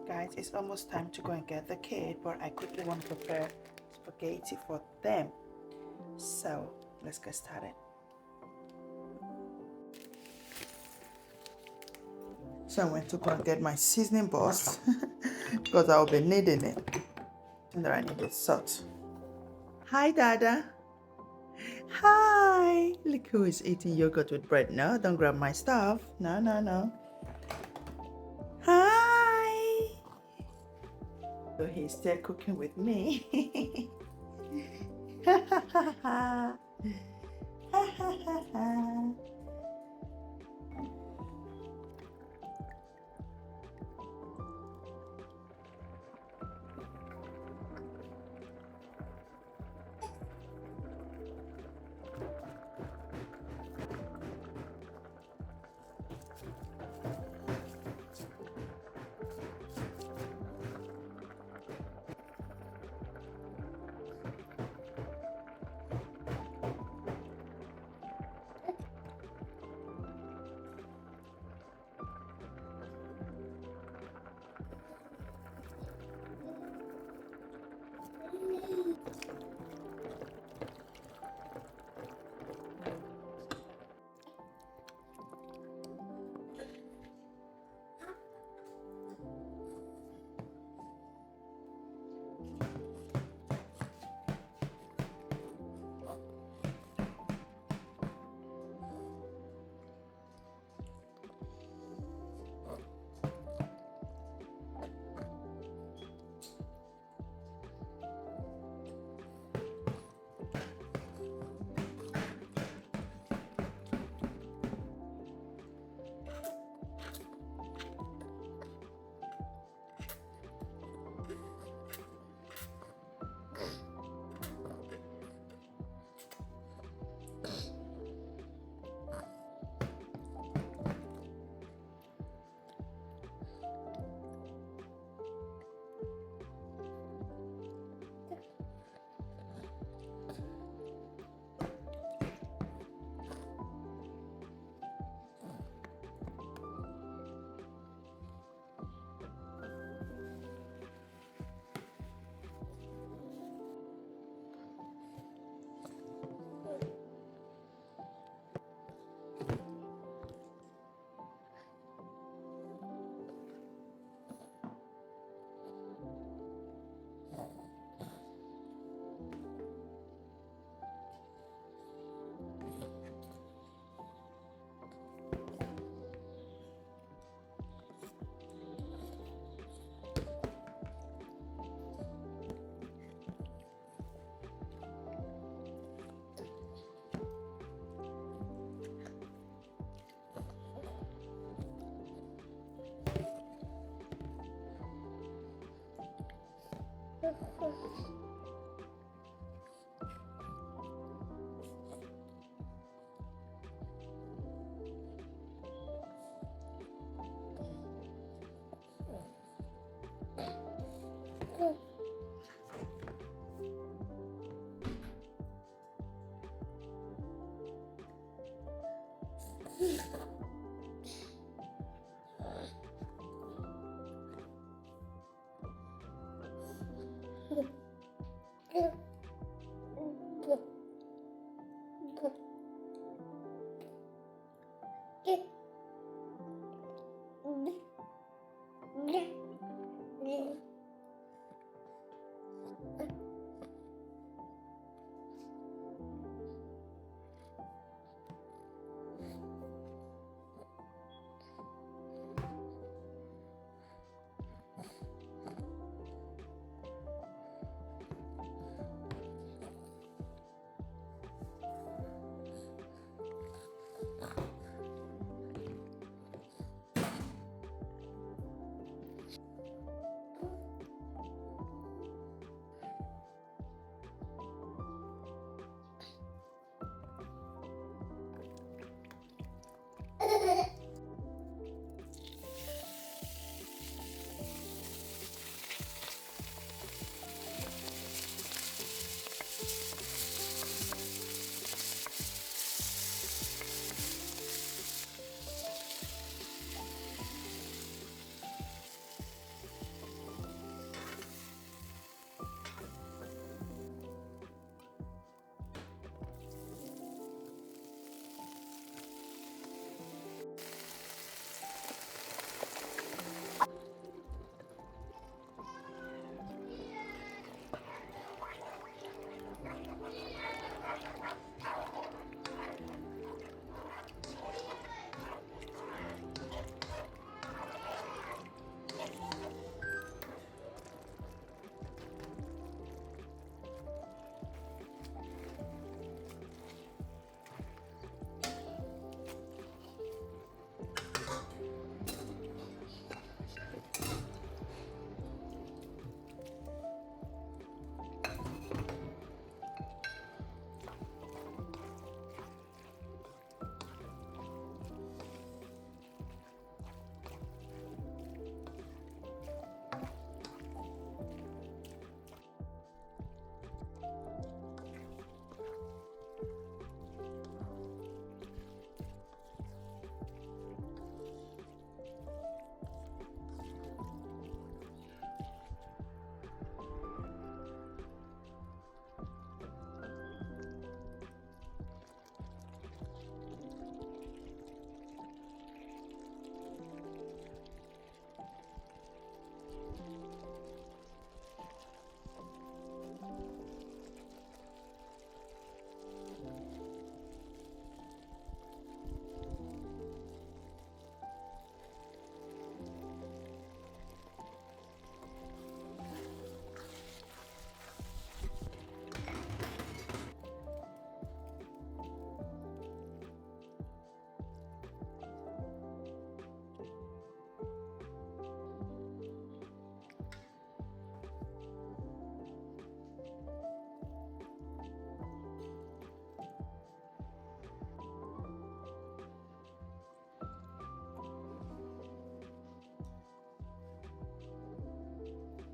Guys, it's almost time to go and get the kid, but I quickly want to prepare spaghetti for them. So let's get started. So I went to go and get my seasoning box because I'll be needing it. And then I needed salt. Hi, Dada. Hi. Look who is eating yogurt with bread. No, don't grab my stuff. No, no, no. Hi. So he's still cooking with me. Ha ha ha ha. Ha ha ha ha.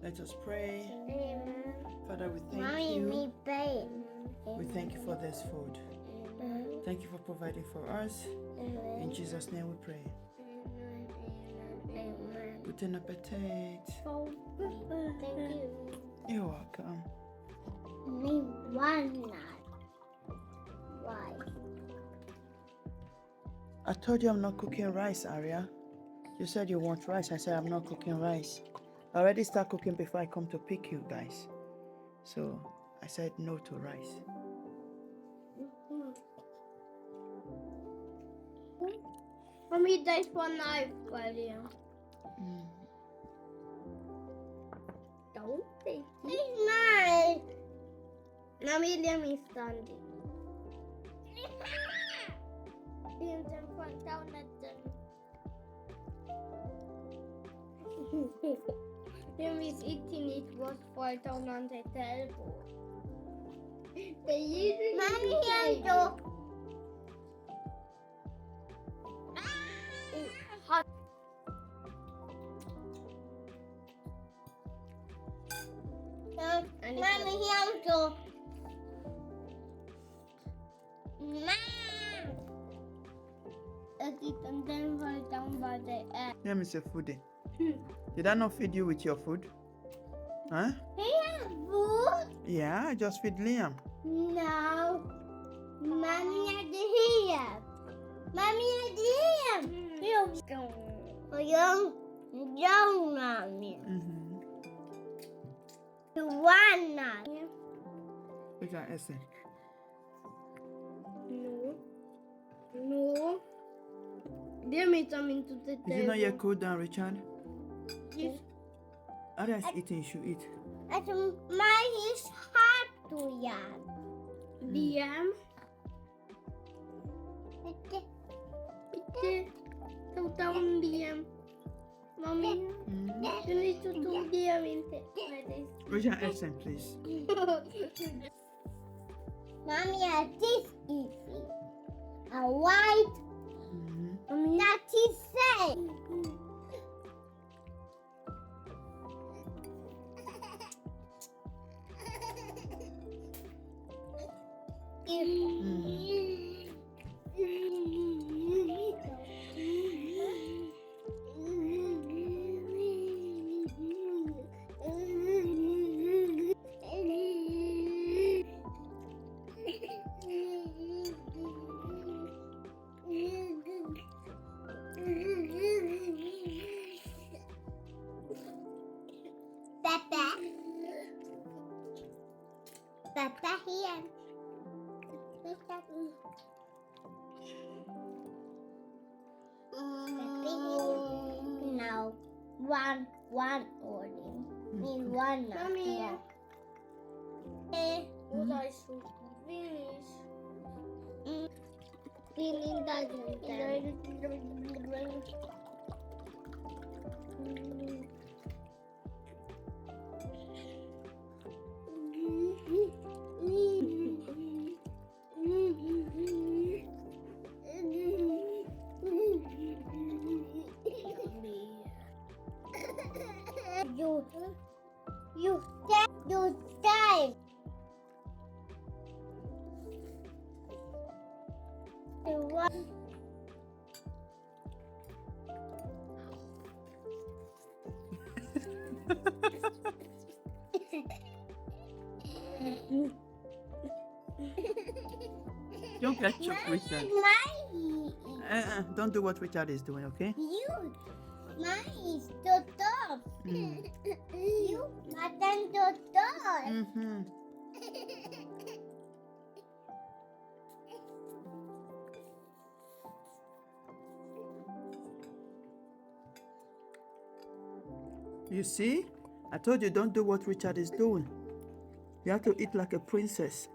Let us pray. Amen. Father, we thank Mommy, you. me pray. We thank you for this food. Amen. Thank you for providing for us. In Jesus' name we pray. Amen. Good appetite. Thank you. You're welcome. Me one night. Why? I told you I'm not cooking rice, Aria. You said you want rice. I said I'm not cooking rice. I already start cooking before I come to pick you guys. So I said no to rice. Mommy, there's one knife right here. Don't take it. It's mine. Mommy, let me stand it. When he's eating it was fall down on the table. Mommy, handle. Hot. Mommy, handle. And then fall down by the egg. Let me say foodie. Did I not feed you with your food? Huh? Here, food? Yeah, I just feed Liam. No. Mommy had to here. Mommy had to here. Young, mommy. You want that? Look at Essence. No. Give me something to the table. Is it not yet cool down, Richard? Yes. Aria's eating, you should eat. Mine is hard to yam. Yam? Ito down yam. Mommy, you need to do yam in like this. Richard, Essence, please. Mommy, this easy. A white. That is safe. Papa here. No, one only. Need one now. Mommy. What I should finish. Feeling doesn't. You stay. Don't get choked, Richard. Don't do what Richard is doing, okay? You. Mine is the top. the door. Mm-hmm. You see? I told you don't do what Richard is doing. You have to eat like a princess.